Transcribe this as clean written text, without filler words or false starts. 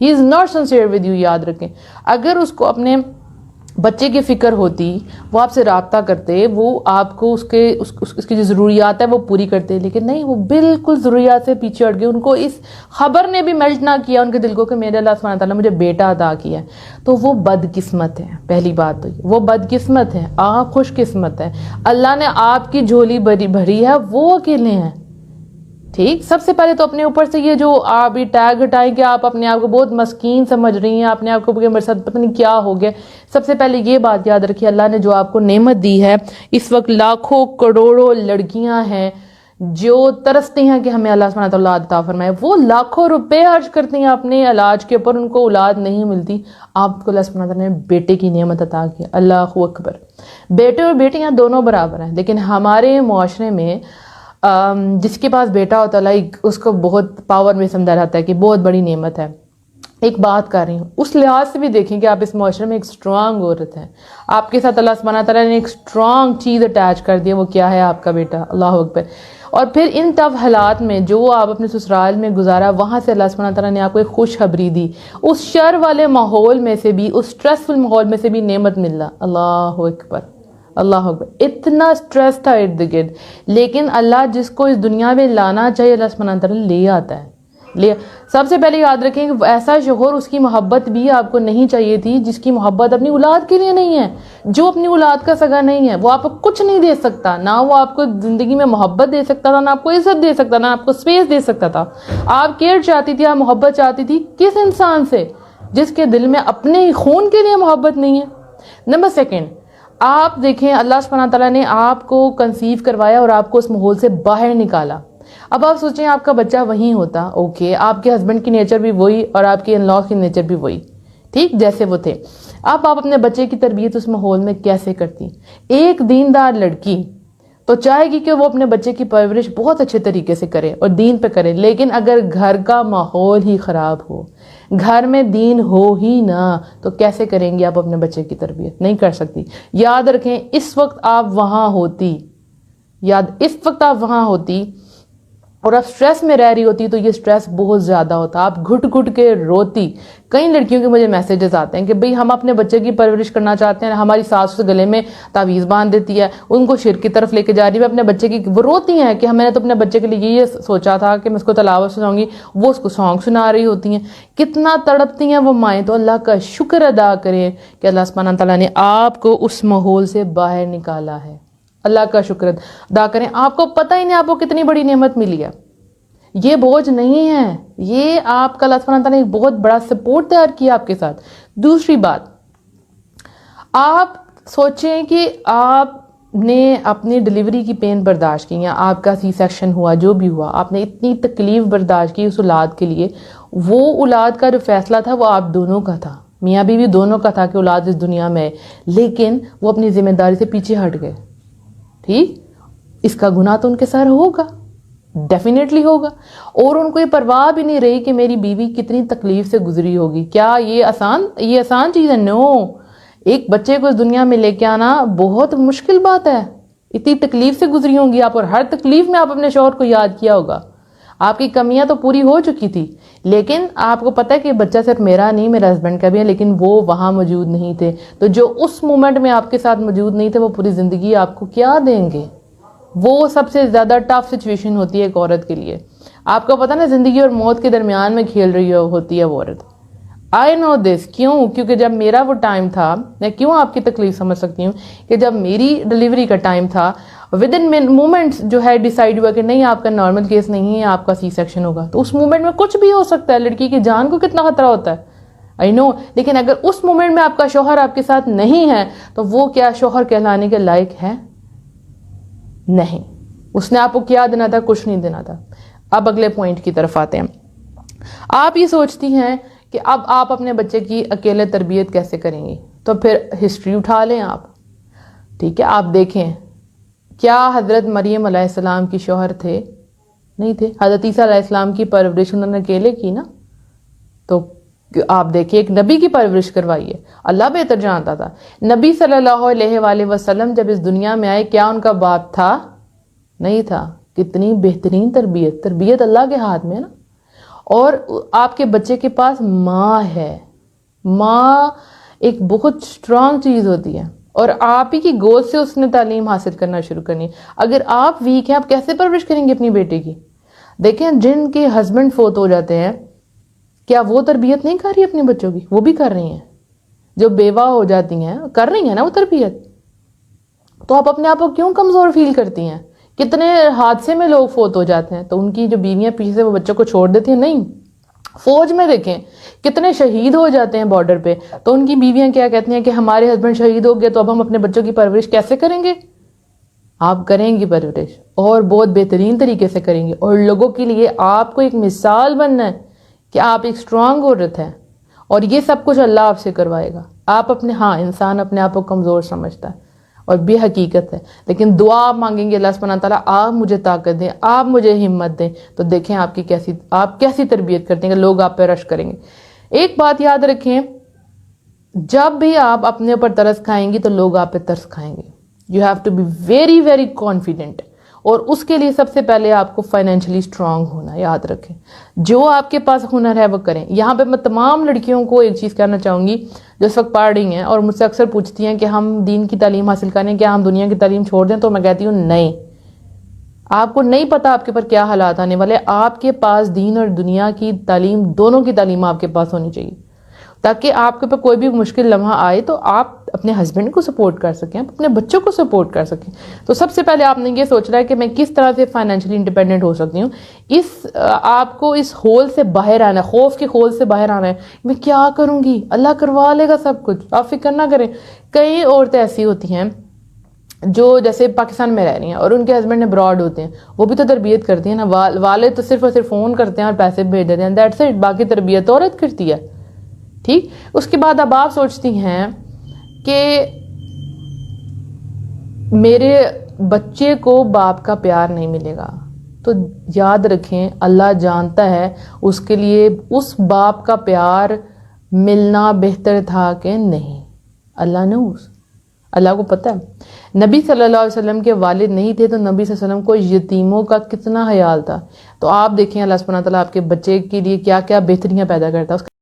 He is not sincere with you. یاد رکھیں اگر اس کو اپنے بچے کی فکر ہوتی، وہ آپ سے رابطہ کرتے، وہ آپ کو اس کی جو ضروریات ہے وہ پوری کرتے، لیکن نہیں، وہ بالکل ضروریات سے پیچھے ہٹ گئے. ان کو اس خبر نے بھی میلٹ نہ کیا ان کے دل کو کہ میرے اللہ سبحانہ تعالیٰ مجھے بیٹا عطا کیا ہے. تو وہ بدقسمت ہے. پہلی بات تو وہ بدقسمت ہے، آپ خوش قسمت ہے. اللہ نے آپ کی جھولی بھری ہے، وہ اکیلے ہیں. ٹھیک، سب سے پہلے تو اپنے اوپر سے یہ جو آپ یہ ٹیگ ہٹائیں کہ آپ اپنے آپ کو بہت مسکین سمجھ رہی ہیں، اپنے آپ کو کہ میرے ساتھ پتہ نہیں کیا ہو گیا. سب سے پہلے یہ بات یاد رکھیے، اللہ نے جو آپ کو نعمت دی ہے، اس وقت لاکھوں کروڑوں لڑکیاں ہیں جو ترستی ہیں کہ ہمیں اللہ سبحانہ تعالیٰ اولاد عطا فرمائے. وہ لاکھوں روپے خرچ کرتی ہیں اپنے علاج کے اوپر، ان کو اولاد نہیں ملتی. آپ کو اللہ سبحانہ تعالیٰ نے بیٹے کی نعمت عطا کی. اللہ اکبر. بیٹے اور بیٹیاں دونوں برابر ہیں، لیکن ہمارے معاشرے میں جس کے پاس بیٹا ہوتا ہے اس کو بہت پاور میں سمجھا جاتا ہے کہ بہت بڑی نعمت ہے. ایک بات کر رہی ہوں، اس لحاظ سے بھی دیکھیں کہ آپ اس معاشرے میں ایک سٹرانگ عورت ہیں. آپ کے ساتھ اللہ سبحانہ تعالیٰ نے ایک سٹرانگ چیز اٹیچ کر دی، وہ کیا ہے؟ آپ کا بیٹا. اللہ اکبر. اور پھر ان ٹف حالات میں جو آپ اپنے سسرال میں گزارا، وہاں سے اللہ سبحانہ تعالیٰ نے آپ کو ایک خوشخبری دی. اس شر والے ماحول میں سے بھی، اس سٹریسفل ماحول میں سے بھی نعمت ملنا. اللہ اکبر. اللہ اکبر. اتنا سٹریس تھا ارد گرد، لیکن اللہ جس کو اس دنیا میں لانا چاہیے اللہ سبحانہ تعالیٰ لے آتا ہے. سب سے پہلے یاد رکھیں کہ ایسا شوہر، اس کی محبت بھی آپ کو نہیں چاہیے تھی جس کی محبت اپنی اولاد کے لیے نہیں ہے. جو اپنی اولاد کا سگا نہیں ہے، وہ آپ کو کچھ نہیں دے سکتا. نہ وہ آپ کو زندگی میں محبت دے سکتا تھا، نہ آپ کو عزت دے سکتا، نہ آپ کو اسپیس دے سکتا تھا. آپ کیئر چاہتی تھی، آپ محبت چاہتی تھی کس انسان سے؟ جس کے دل میں اپنے خون کے لیے محبت نہیں ہے. نمبر سیکنڈ، آپ دیکھیں اللہ سبحانہ تعالیٰ نے آپ کو کنسیو کروایا اور آپ کو اس ماحول سے باہر نکالا. اب آپ سوچیں آپ کا بچہ وہیں ہوتا، اوکے، آپ کے ہسبینڈ کی نیچر بھی وہی اور آپ کے ان لاء کی نیچر بھی وہی، ٹھیک، جیسے وہ تھے. آپ اپنے بچے کی تربیت اس ماحول میں کیسے کرتی؟ ایک دیندار لڑکی تو چاہے گی کہ وہ اپنے بچے کی پرورش بہت اچھے طریقے سے کرے اور دین پہ کرے، لیکن اگر گھر کا ماحول ہی خراب ہو، گھر میں دین ہو ہی نہ، تو کیسے کریں گی آپ اپنے بچے کی تربیت؟ نہیں کر سکتی. یاد رکھیں اس وقت آپ وہاں ہوتی اور آپ سٹریس میں رہ رہی ہوتی تو یہ سٹریس بہت زیادہ ہوتا، آپ گھٹ گھٹ کے روتی. کئی لڑکیوں کے مجھے میسیجز آتے ہیں کہ بھئی ہم اپنے بچے کی پرورش کرنا چاہتے ہیں، ہماری ساس اس گلے میں تعویذ باندھ دیتی ہے، ان کو شرک کی طرف لے کے جا رہی ہے. اپنے بچے کی وہ روتی ہیں کہ میں نے تو اپنے بچے کے لیے یہ سوچا تھا کہ میں اس کو تلاوت سناؤں گی، وہ اس کو سانگ سنا رہی ہوتی ہیں. کتنا تڑپتی ہیں وہ مائیں. تو اللہ کا شکر ادا کریں کہ اللہ سبحانہ تعالیٰ نے آپ کو اس ماحول سے باہر نکالا ہے. اللہ کا شکر ادا کریں. آپ کو پتہ ہی نہیں آپ کو کتنی بڑی نعمت ملی ہے. یہ بوجھ نہیں ہے، یہ آپ کا اللہ سبحانہ تعالیٰ نے ایک بہت بڑا سپورٹ تیار کیا آپ کے ساتھ. دوسری بات، آپ سوچیں کہ آپ نے اپنی ڈیلیوری کی پین برداشت کی، یا آپ کا سی سیکشن ہوا، جو بھی ہوا، آپ نے اتنی تکلیف برداشت کی اس اولاد کے لیے. وہ اولاد کا جو فیصلہ تھا وہ آپ دونوں کا تھا، میاں بیوی دونوں کا تھا کہ اولاد اس دنیا میں ہے، لیکن وہ اپنی ذمہ داری سے پیچھے ہٹ گئے. ٹھیک، اس کا گناہ تو ان کے سر ہوگا، ڈیفینیٹلی ہوگا. اور ان کو یہ پرواہ بھی نہیں رہی کہ میری بیوی کتنی تکلیف سے گزری ہوگی. کیا یہ آسان چیز ہے؟ نو. ایک بچے کو اس دنیا میں لے کے آنا بہت مشکل بات ہے. اتنی تکلیف سے گزری ہوں گی آپ، اور ہر تکلیف میں آپ اپنے شوہر کو یاد کیا ہوگا. آپ کی کمیاں تو پوری ہو چکی تھی، لیکن آپ کو پتہ ہے کہ بچہ صرف میرا نہیں، میرے ہسبینڈ کا بھی ہے، لیکن وہ وہاں موجود نہیں تھے. تو جو اس مومنٹ میں آپ کے ساتھ موجود نہیں تھے، وہ پوری زندگی آپ کو کیا دیں گے؟ وہ سب سے زیادہ ٹف سچویشن ہوتی ہے ایک عورت کے لیے. آپ کو پتہ نا، زندگی اور موت کے درمیان میں کھیل رہی ہوتی ہے وہ عورت. آئی نو دس. کیونکہ جب میرا وہ ٹائم تھا، میں کیوں آپ کی تکلیف سمجھ سکتی ہوں کہ جب میری ڈیلیوری کا ٹائم تھا، ود ان مومنٹس جو ہے ڈیسائیڈ ہوا کہ نہیں، آپ کا نارمل کیس نہیں ہے، آپ کا سی سیکشن ہوگا. تو اس مومنٹ میں کچھ بھی ہو سکتا ہے، لڑکی کی جان کو کتنا خطرہ ہوتا ہے. آئی نو. لیکن اگر اس مومنٹ میں آپ کا شوہر آپ کے ساتھ نہیں ہے، تو وہ کیا شوہر کہلانے کے لائق ہے؟ نہیں. اس نے آپ کو کیا دینا تھا؟ کچھ نہیں دینا تھا. اب اگلے پوائنٹ کی طرف آتے ہیں. آپ یہ سوچتی ہیں کہ اب آپ اپنے بچے کی اکیلے تربیت کیسے کریں گی؟ تو پھر ہسٹری اٹھا لیں آپ. ٹھیک ہے، آپ دیکھیں کیا حضرت مریم علیہ السلام کی شوہر تھے؟ نہیں تھے. حضرت عیسیٰ علیہ السلام کی پرورش انہوں نے اکیلے کی نا. تو آپ دیکھیں ایک نبی کی پرورش کروائی ہے، اللہ بہتر جانتا تھا. نبی صلی اللہ علیہ وآلہ وسلم جب اس دنیا میں آئے، کیا ان کا باپ تھا؟ نہیں تھا. کتنی بہترین تربیت اللہ کے ہاتھ میں نا. اور آپ کے بچے کے پاس ماں ہے. ماں ایک بہت اسٹرانگ چیز ہوتی ہے اور آپ ہی کی گود سے اس نے تعلیم حاصل کرنا شروع کرنی ہے. اگر آپ ویک ہیں آپ کیسے پرورش کریں گے اپنی بیٹے کی؟ دیکھیں جن کے ہسبینڈ فوت ہو جاتے ہیں کیا وہ تربیت نہیں کر رہی اپنے بچوں کی؟ وہ بھی کر رہی ہیں. جو بیوہ ہو جاتی ہیں کر رہی ہیں نا وہ تربیت. تو آپ اپنے آپ کو کیوں کمزور فیل کرتی ہیں؟ کتنے حادثے میں لوگ فوت ہو جاتے ہیں تو ان کی جو بیویاں پیچھے سے وہ بچوں کو چھوڑ دیتی ہیں. نہیں، فوج میں دیکھیں کتنے شہید ہو جاتے ہیں بارڈر پہ تو ان کی بیویاں کیا کہتی ہیں کہ ہمارے ہسبینڈ شہید ہو گئے تو اب ہم اپنے بچوں کی پرورش کیسے کریں گے؟ آپ کریں گی پرورش اور بہت بہترین طریقے سے کریں گے اور لوگوں کے لیے آپ کو ایک مثال بننا ہے کہ آپ ایک اسٹرانگ عورت ہیں اور یہ سب کچھ اللہ آپ سے کروائے گا. آپ اپنے انسان اپنے آپ کو کمزور سمجھتا ہے اور بھی حقیقت ہے، لیکن دعا آپ مانگیں گے اللہ سبحانہ تعالیٰ آپ مجھے طاقت دیں، آپ مجھے ہمت دیں، تو دیکھیں آپ کیسی تربیت کرتے ہیں کہ لوگ آپ پہ رش کریں گے. ایک بات یاد رکھیں، جب بھی آپ اپنے اوپر ترس کھائیں گی تو لوگ آپ پہ ترس کھائیں گے. You have to be very very confident اور اس کے لیے سب سے پہلے آپ کو فائنینشلی اسٹرانگ ہونا. یاد رکھیں جو آپ کے پاس ہنر ہے وہ کریں. یہاں پہ میں تمام لڑکیوں کو ایک چیز کہنا چاہوں گی جو اس وقت پڑھ رہی ہیں اور مجھ سے اکثر پوچھتی ہیں کہ ہم دین کی تعلیم حاصل کریں، کیا ہم دنیا کی تعلیم چھوڑ دیں؟ تو میں کہتی ہوں نہیں. آپ کو نہیں پتا آپ کے پر کیا حالات آنے والے. آپ کے پاس دین اور دنیا کی تعلیم دونوں کی تعلیم آپ کے پاس ہونی چاہیے تاکہ آپ کے پر کوئی بھی مشکل لمحہ آئے تو آپ اپنے ہسبینڈ کو سپورٹ کر سکیں، اپنے بچوں کو سپورٹ کر سکیں. تو سب سے پہلے آپ نے یہ سوچنا ہے کہ میں کس طرح سے فائنینشلی انڈیپینڈنٹ ہو سکتی ہوں. آپ کو اس ہول سے باہر آنا ہے، خوف کے ہول سے باہر آنا ہے. میں کیا کروں گی؟ اللہ کروا لے گا سب کچھ، آپ فکر نہ کریں. کئی عورتیں ایسی ہوتی ہیں جو جیسے پاکستان میں رہ رہی ہیں اور ان کے ہسبینڈ ابراڈ ہوتے ہیں، وہ بھی تو تربیت کرتی ہیں نا. والد تو صرف اور صرف فون کرتے ہیں اور پیسے بھیج دیتے ہیں، دیٹس اٹ. باقی تربیت عورت کرتی ہے. ٹھیک، اس کے بعد اب آپ سوچتی ہیں کہ میرے بچے کو باپ کا پیار نہیں ملے گا. تو یاد رکھیں اللہ جانتا ہے اس کے لیے اس باپ کا پیار ملنا بہتر تھا کہ نہیں. اللہ کو پتہ ہے. نبی صلی اللہ علیہ وسلم کے والد نہیں تھے تو نبی صلی اللہ علیہ وسلم کو یتیموں کا کتنا خیال تھا. تو آپ دیکھیں اللہ سبحانہ تعالیٰ آپ کے بچے کے لیے کیا کیا بہتریاں پیدا کرتا ہے.